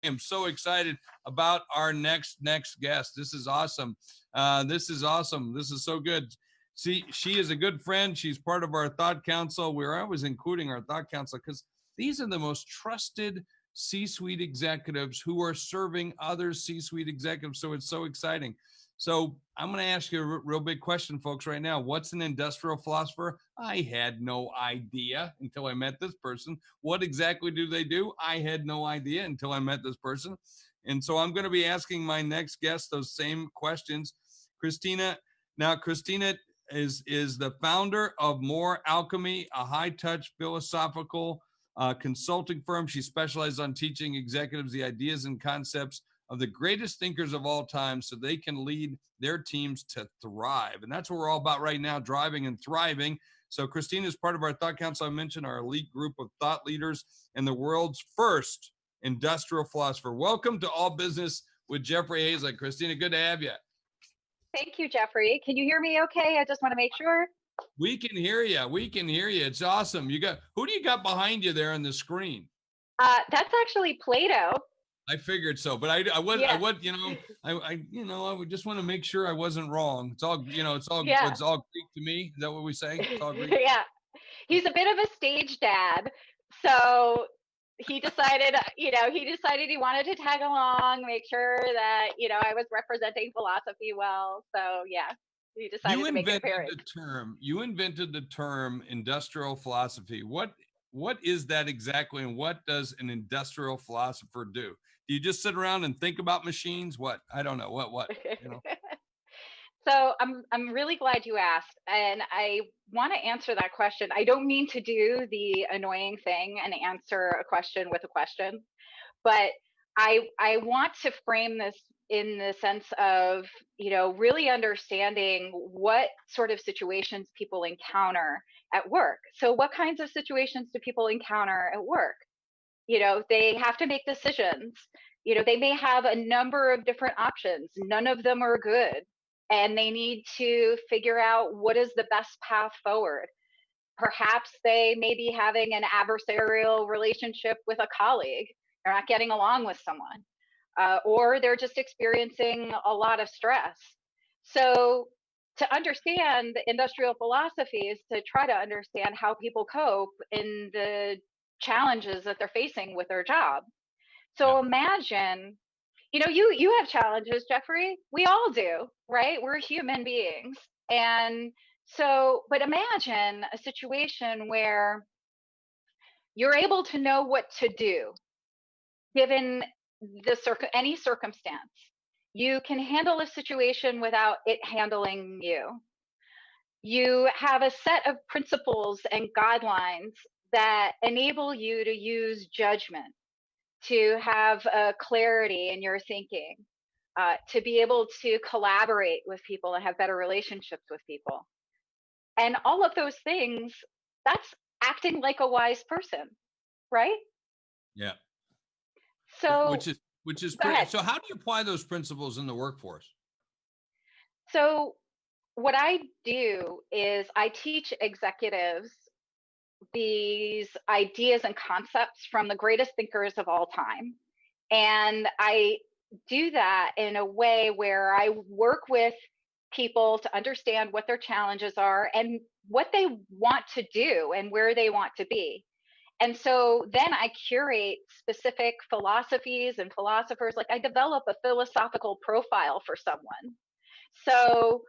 am so excited about our next guest. This is awesome. This is awesome. This is so good. See, she is a good friend. She's part of our thought council. We're always including our thought council because these are the most trusted C-suite executives who are serving other C-suite executives. So it's so exciting. So I'm going to ask you a real big question, folks, right now. What's an industrial philosopher? I had no idea until I met this person. What exactly do they do? I had no idea until I met this person. And so I'm going to be asking my next guest those same questions. Christina, now Christina is the founder of More Alchemy, a high-touch philosophical consulting firm. She specializes on teaching executives the ideas and concepts of the greatest thinkers of all time so they can lead their teams to thrive. And that's what we're all about right now, driving and thriving. So Christina is part of our Thought Council. I mentioned our elite group of thought leaders and the world's first industrial philosopher. Welcome to All Business with Jeffrey Hayzlett. Christina, good to have you. Thank you, Jeffrey. Can you hear me okay? I just want to make sure. We can hear you. We can hear you. It's awesome. Who do you got behind you there on the screen? That's actually Plato. I figured so, but I would, I would just want to make sure I wasn't wrong. It's all, it's all Greek to me. Is that what we say? It's all Greek. Yeah. He's a bit of a stage dad. So he decided he wanted to tag along, make sure that, I was representing philosophy well. So yeah, he decided to make an appearance. You invented the term industrial philosophy. What is that exactly? And what does an industrial philosopher do? Do you just sit around and think about machines? What? I don't know. What? So I'm really glad you asked, and I want to answer that question. I don't mean to do the annoying thing and answer a question with a question, but I want to frame this in the sense of, really understanding what sort of situations people encounter at work. So what kinds of situations do people encounter at work? They have to make decisions. They may have a number of different options. None of them are good. And they need to figure out what is the best path forward. Perhaps they may be having an adversarial relationship with a colleague. They're not getting along with someone. Or they're just experiencing a lot of stress. So to understand industrial philosophy is to try to understand how people cope in the challenges that they're facing with their job. So imagine, you have challenges, Jeffrey. We all do, right? We're human beings. And so, but imagine a situation where you're able to know what to do given any circumstance. You can handle a situation without it handling you. You have a set of principles and guidelines that enable you to use judgment, to have clarity in your thinking, to be able to collaborate with people and have better relationships with people. And all of those things, that's acting like a wise person, right? Yeah. So which is pretty, so how do you apply those principles in the workforce? So what I do is I teach executives these ideas and concepts from the greatest thinkers of all time. And I do that in a way where I work with people to understand what their challenges are and what they want to do and where they want to be. And so then I curate specific philosophies and philosophers. Like I develop a philosophical profile for someone. So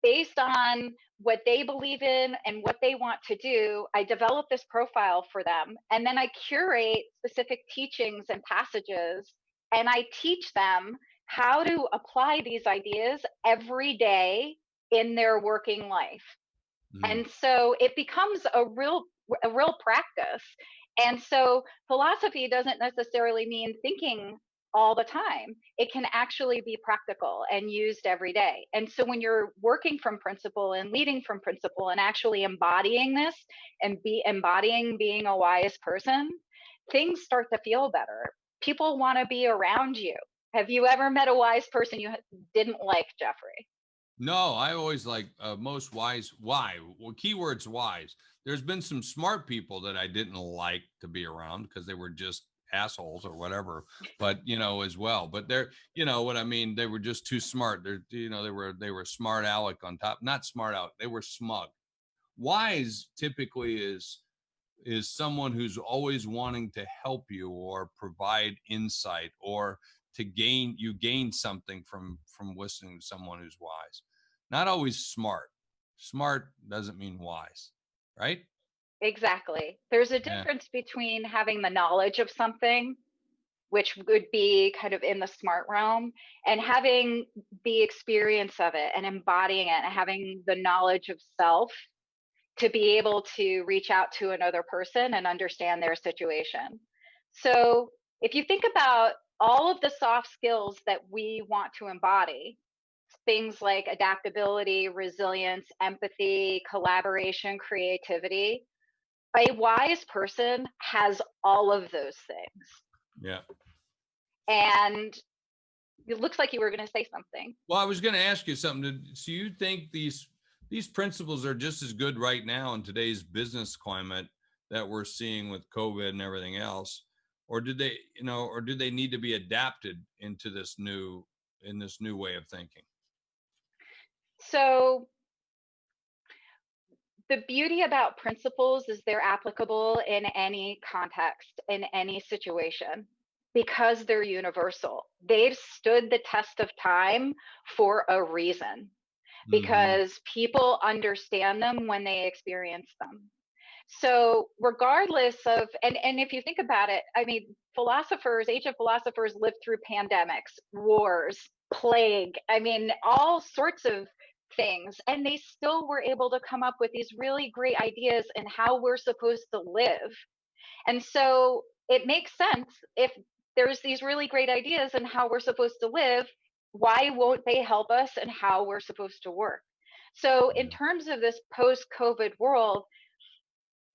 based on what they believe in and what they want to do, I develop this profile for them. And then I curate specific teachings and passages, and I teach them how to apply these ideas every day in their working life. And so it becomes a real practice. And so philosophy doesn't necessarily mean thinking all the time. It can actually be practical and used every day. And so when you're working from principle and leading from principle and actually embodying this and embodying being a wise person, things start to feel better. People want to be around you. Have you ever met a wise person you didn't like, Jeffrey? No, I always like most wise. Why? Well, keywords wise. There's been some smart people that I didn't like to be around because they were just assholes or whatever, but as well. But they're, what I mean, they were just too smart. They were smart aleck on top, not smart aleck. They were smug. Wise typically is someone who's always wanting to help you or provide insight, or to gain something from listening to someone who's wise. Not always smart. Smart doesn't mean wise, right? Exactly. There's a Yeah. difference between having the knowledge of something, which would be kind of in the smart realm, and having the experience of it and embodying it and having the knowledge of self to be able to reach out to another person and understand their situation. So if you think about all of the soft skills that we want to embody, things like adaptability, resilience, empathy, collaboration, creativity, a wise person has all of those things. Yeah. And it looks like you were going to say something. Well, I was going to ask you something. So you think these principles are just as good right now in today's business climate that we're seeing with COVID and everything else, or did they, or do they need to be adapted into this new way of thinking? So the beauty about principles is they're applicable in any context, in any situation, because they're universal. They've stood the test of time for a reason, Mm-hmm. because people understand them when they experience them. So regardless of, and if you think about it, I mean, ancient philosophers lived through pandemics, wars, plague, I mean, all sorts of things, and they still were able to come up with these really great ideas in how we're supposed to live. And so it makes sense, if there's these really great ideas in how we're supposed to live, why won't they help us in how we're supposed to work? So in terms of this post-COVID world,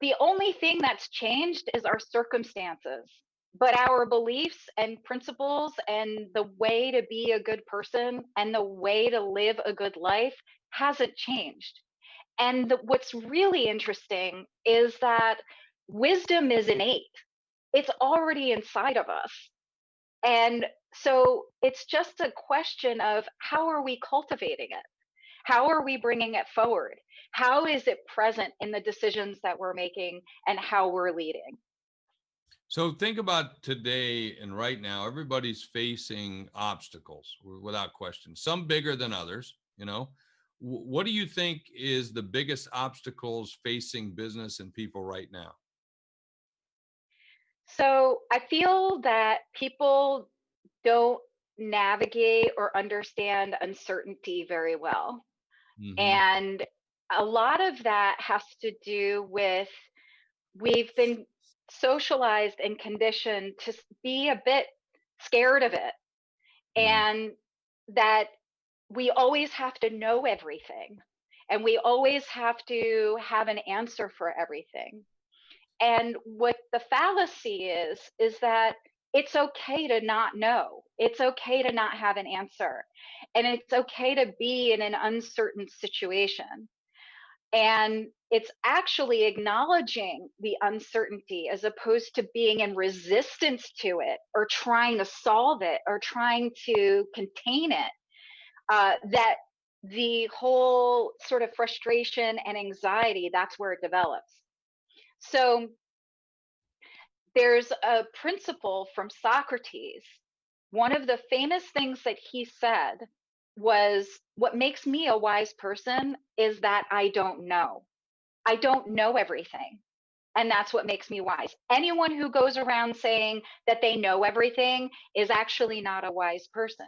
the only thing that's changed is our circumstances, but our beliefs and principles and the way to be a good person and the way to live a good life hasn't changed. And what's really interesting is that wisdom is innate. It's already inside of us. And so it's just a question of how are we cultivating it? How are we bringing it forward? How is it present in the decisions that we're making and how we're leading? So think about today and right now, everybody's facing obstacles without question, some bigger than others, What do you think is the biggest obstacles facing business and people right now? So I feel that people don't navigate or understand uncertainty very well. Mm-hmm. And a lot of that has to do with we've been socialized and conditioned to be a bit scared of it, Mm. and that we always have to know everything and we always have to have an answer for everything. And what the fallacy is that it's okay to not know. It's okay to not have an answer. And it's okay to be in an uncertain situation. And it's actually acknowledging the uncertainty as opposed to being in resistance to it or trying to solve it or trying to contain it, that the whole sort of frustration and anxiety, that's where it develops. So there's a principle from Socrates. One of the famous things that he said was, what makes me a wise person is that I don't know. I don't know everything. And that's what makes me wise. Anyone who goes around saying that they know everything is actually not a wise person.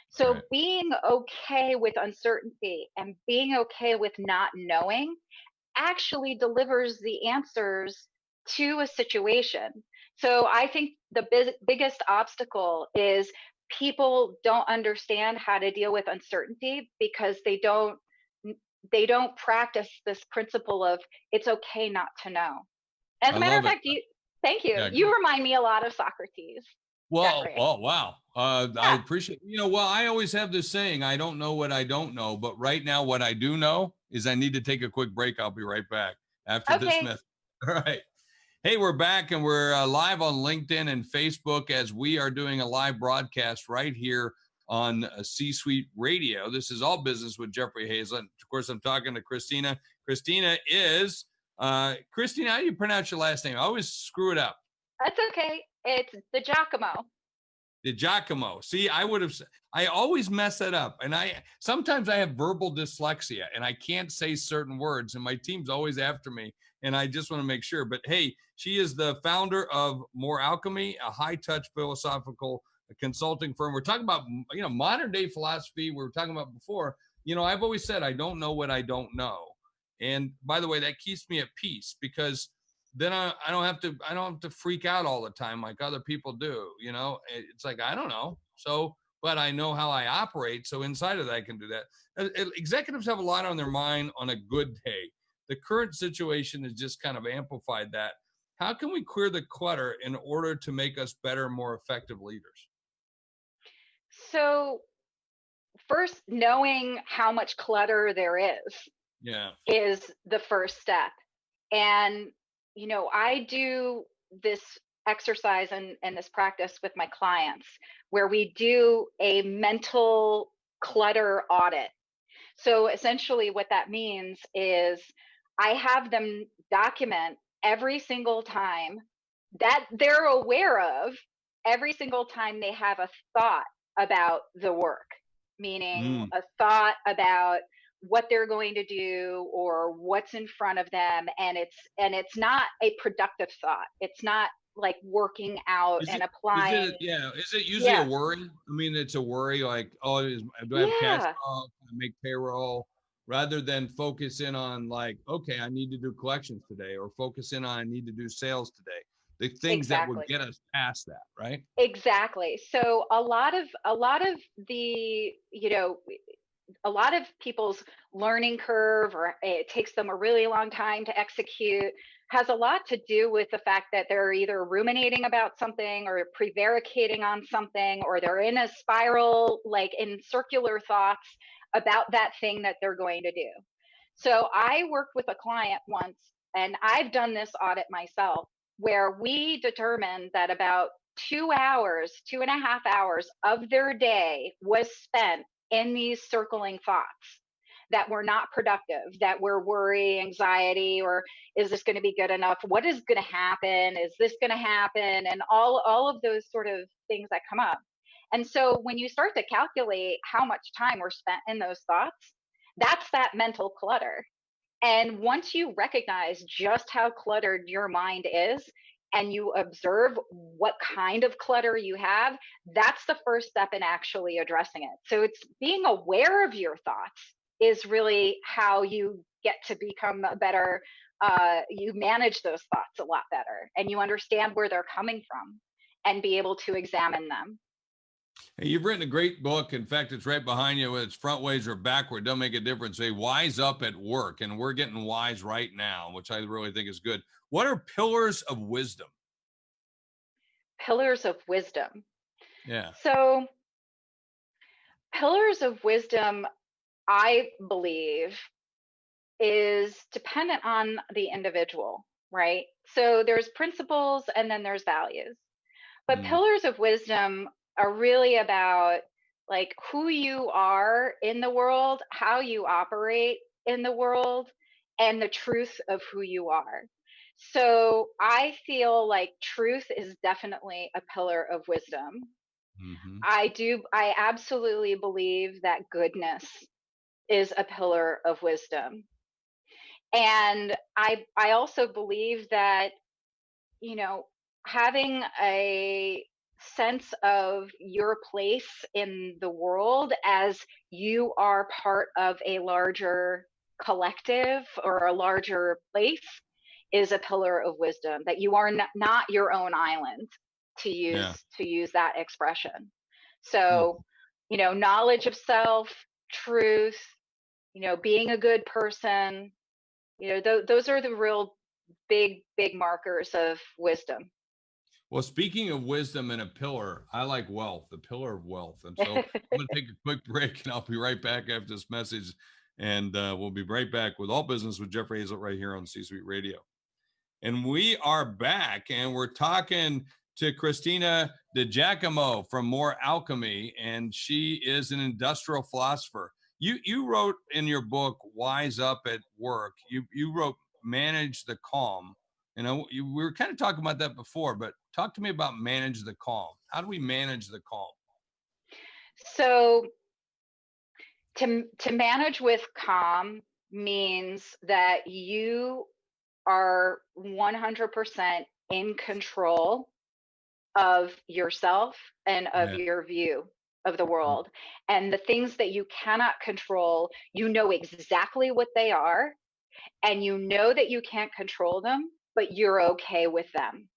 So Right. being okay with uncertainty and being okay with not knowing actually delivers the answers to a situation. So I think the biggest obstacle is people don't understand how to deal with uncertainty because they don't practice this principle of it's okay not to know. As I a matter of love it. fact, thank you. Yeah. You remind me a lot of Socrates that Well, way. oh, wow. I Yeah. appreciate, well, I always have this saying, I don't know what I don't know, but right now, what I do know is I need to take a quick break. I'll be right back after this Okay. message. All right. Hey, we're back and we're live on LinkedIn and Facebook as we are doing a live broadcast right here on C-Suite Radio. This is All Business with Jeffrey Hayzlett. Of course, I'm talking to Christina. Christina is, Christina, how do you pronounce your last name? I always screw it up. That's okay. It's the Giacomo. The Giacomo. See, I always mess that up. And sometimes I have verbal dyslexia and I can't say certain words and my team's always after me. And I just want to make sure. But hey, she is the founder of More Alchemy, a high-touch philosophical consulting firm. We're talking about, modern day philosophy. We were talking about before. I've always said I don't know what I don't know. And by the way, that keeps me at peace because then I don't have to freak out all the time like other people do. It's like, I don't know. So, but I know how I operate. So inside of that, I can do that. Executives have a lot on their mind on a good day. The current situation has just kind of amplified that. How can we clear the clutter in order to make us better, more effective leaders? So first, knowing how much clutter there is the first step. And, I do this exercise and this practice with my clients where we do a mental clutter audit. So essentially what that means is I have them document every single time that they're aware of, every single time they have a thought about the work, meaning a thought about what they're going to do or what's in front of them, and it's not a productive thought. It's not like working out and applying. Is it usually a worry? I mean, it's a worry like, oh, do I have cash flow? Can I make payroll? Rather than focus in on like, okay, I need to do collections today, or focus in on I need to do sales today. The things that would get us past that, right? Exactly. So a lot of the, a lot of people's learning curve, or it takes them a really long time to execute, has a lot to do with the fact that they're either ruminating about something or prevaricating on something, or they're in a spiral, like in circular thoughts about that thing that they're going to do. So I worked with a client once, and I've done this audit myself, where we determined that about 2 hours, 2.5 hours of their day was spent in these circling thoughts that were not productive, that were worry, anxiety, or is this going to be good enough? What is going to happen? Is this going to happen? And all of those sort of things that come up. And so when you start to calculate how much time we're spent in those thoughts, that's that mental clutter. And once you recognize just how cluttered your mind is, and you observe what kind of clutter you have, that's the first step in actually addressing it. So it's being aware of your thoughts is really how you get to become a better, you manage those thoughts a lot better, and you understand where they're coming from and be able to examine them. Hey, you've written a great book. In fact, it's right behind you, whether it's front ways or backward, don't make a difference. Say wise up at work, and we're getting wise right now, which I really think is good. What are pillars of wisdom? Pillars of wisdom. Yeah. So pillars of wisdom, I believe, is dependent on the individual, right? So there's principles and then there's values. But pillars of wisdom are really about like who you are in the world, how you operate in the world, and the truth of who you are. So I feel like truth is definitely a pillar of wisdom. I absolutely believe that goodness is a pillar of wisdom. And I also believe that, you know, having a sense of your place in the world as you are part of a larger collective or a larger place is a pillar of wisdom, that you are not your own island, to use that expression. So, knowledge of self, truth, being a good person, those are the real big markers of wisdom. Well, speaking of wisdom and a pillar, I like wealth, the pillar of wealth. And so I'm going to take a quick break and I'll be right back after this message. And we'll be right back with All Business with Jeffrey Hayzlett right here on C-Suite Radio. And we are back, and we're talking to Christina DiGiacomo from More Alchemy, and she is an industrial philosopher. You wrote in your book Wise Up at Work. You wrote Manage the Calm. We were kind of talking about that before, but talk to me about manage the calm. How do we manage the calm? So to manage with calm means that you are 100% in control of yourself and of Yeah. your view of the world. And the things that you cannot control, you know exactly what they are, and you know that you can't control them, but you're okay with them.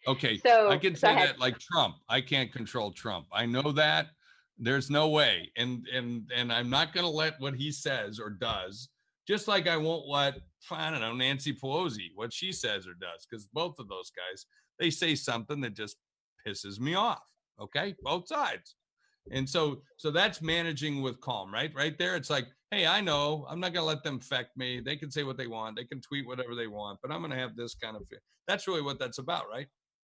Okay, I So can go say ahead. that like Trump. I can't control Trump. I know that. There's no way. And I'm not going to let what he says or does, just like I won't let, I don't know, Nancy Pelosi, what she says or does, because both of those guys, they say something that just pisses me off. Okay, both sides. And so that's managing with calm, right there. It's like, hey, I know I'm not going to let them affect me. They can say what they want, they can tweet whatever they want, but I'm going to have this kind of, that's really what that's about, right?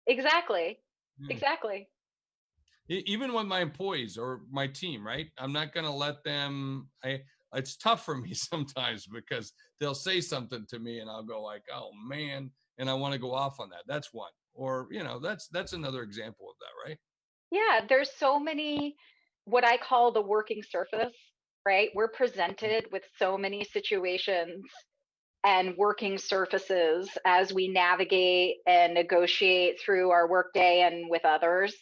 Exactly. Hmm. Exactly. Even with my employees or my team, right? I'm not going to let them, it's tough for me sometimes because they'll say something to me and I'll go like, oh man, and I want to go off on that. That's one. Or, that's another example of that, right? Yeah, there's so many, what I call the working surface, right? We're presented with so many situations and working surfaces as we navigate and negotiate through our workday and with others.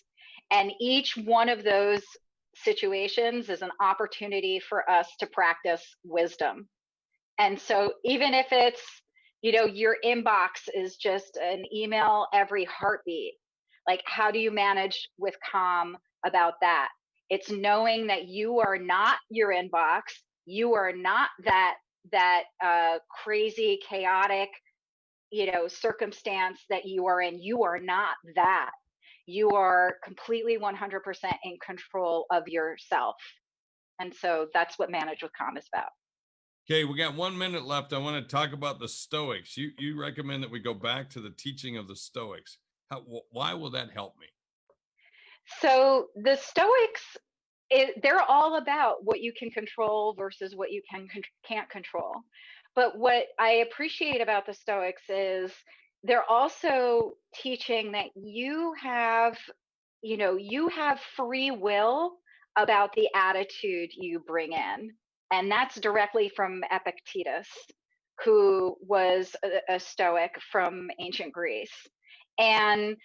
And each one of those situations is an opportunity for us to practice wisdom. And so even if it's, your inbox is just an email every heartbeat, like how do you manage with calm about that? It's knowing that you are not your inbox, you are not that crazy, chaotic, circumstance that you are in. You are not that. You are completely 100% in control of yourself. And so that's what Manage with Calm is about. Okay, we got 1 minute left. I want to talk about the Stoics. You recommend that we go back to the teaching of the Stoics. Why will that help me? So the Stoics, they're all about what you can control versus what you can't control. But what I appreciate about the Stoics is they're also teaching that you have free will about the attitude you bring in. And that's directly from Epictetus, who was a Stoic from ancient Greece. And,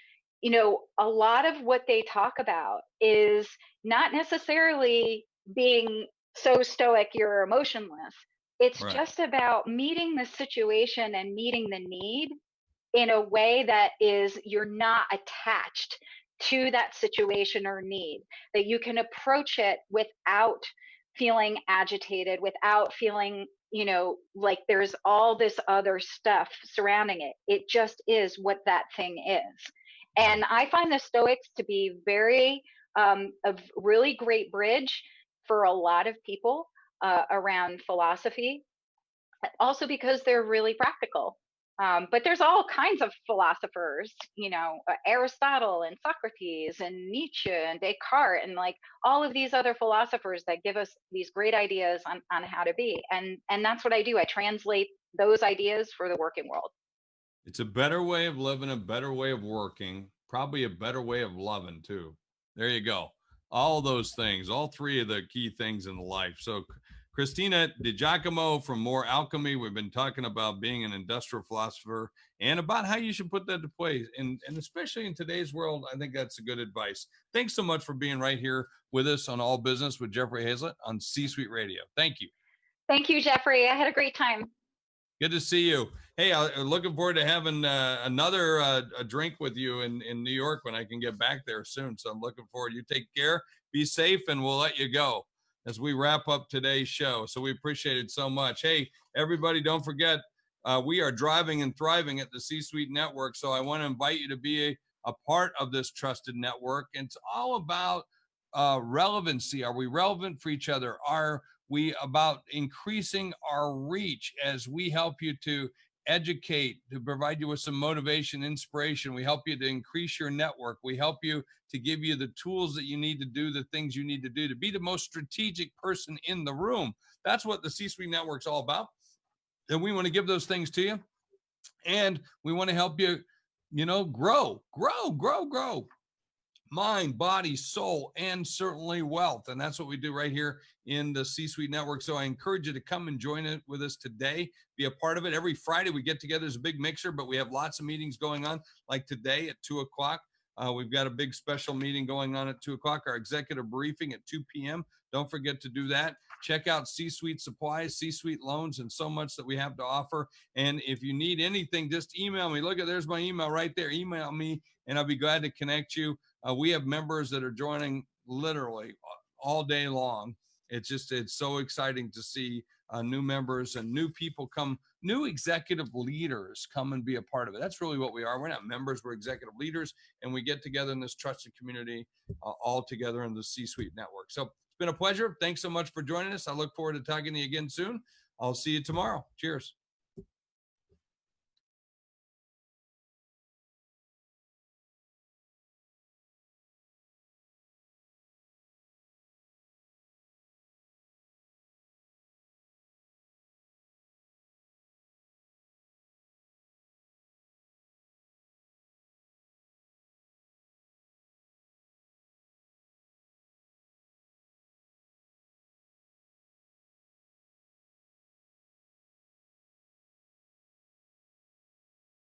a lot of what they talk about is not necessarily being so stoic you're emotionless. It's Right. just about meeting the situation and meeting the need in a way that is you're not attached to that situation or need, that you can approach it without feeling agitated, without feeling like there's all this other stuff surrounding it. It just is what that thing is. And I find the Stoics to be a really great bridge for a lot of people around philosophy, also because they're really practical. But there's all kinds of philosophers, Aristotle and Socrates and Nietzsche and Descartes and like all of these other philosophers that give us these great ideas on how to be. And that's what I do. I translate those ideas for the working world. It's a better way of living, a better way of working, probably a better way of loving too. There you go. All those things, all three of the key things in life. So, Christina DiGiacomo from More Alchemy, we've been talking about being an industrial philosopher and about how you should put that to play. And especially in today's world, I think that's a good advice. Thanks so much for being right here with us on All Business with Jeffrey Hayzlett on C-Suite Radio. Thank you. Thank you, Jeffrey. I had a great time. Good to see you. Hey, I'm looking forward to having another a drink with you in New York when I can get back there soon. So I'm looking forward. You take care, be safe, and we'll let you go as we wrap up today's show. So we appreciate it so much. Hey, everybody, don't forget, we are driving and thriving at the C-Suite Network. So I want to invite you to be a part of this trusted network. And it's all about relevancy. Are we relevant for each other? Are we about increasing our reach as we help you to educate, to provide you with some motivation, inspiration. We help you to increase your network. We help you to give you the tools that you need to do the things you need to do to be the most strategic person in the room. That's what the C-Suite Network's all about. And we want to give those things to you. And we want to help you, grow. Mind, body, soul, and certainly wealth. And that's what we do right here in the C-Suite Network. So I encourage you to come and join it with us today. Be a part of it. Every Friday we get together as a big mixer, but we have lots of meetings going on, like today at 2 o'clock. We've got a big special meeting going on at 2 o'clock, our executive briefing at 2 p.m. Don't forget to do that. Check out C-Suite Supplies, C-Suite Loans, and so much that we have to offer. And if you need anything, just email me. Look, there's my email right there. Email me, and I'll be glad to connect you. We have members that are joining literally all day long. It's so exciting to see new members and new people come, new executive leaders come and be a part of it. That's really what we are. We're not members, we're executive leaders, and we get together in this trusted community all together in the C-Suite Network. So it's been a pleasure. Thanks so much for joining us. I look forward to talking to you again soon. I'll see you tomorrow. Cheers.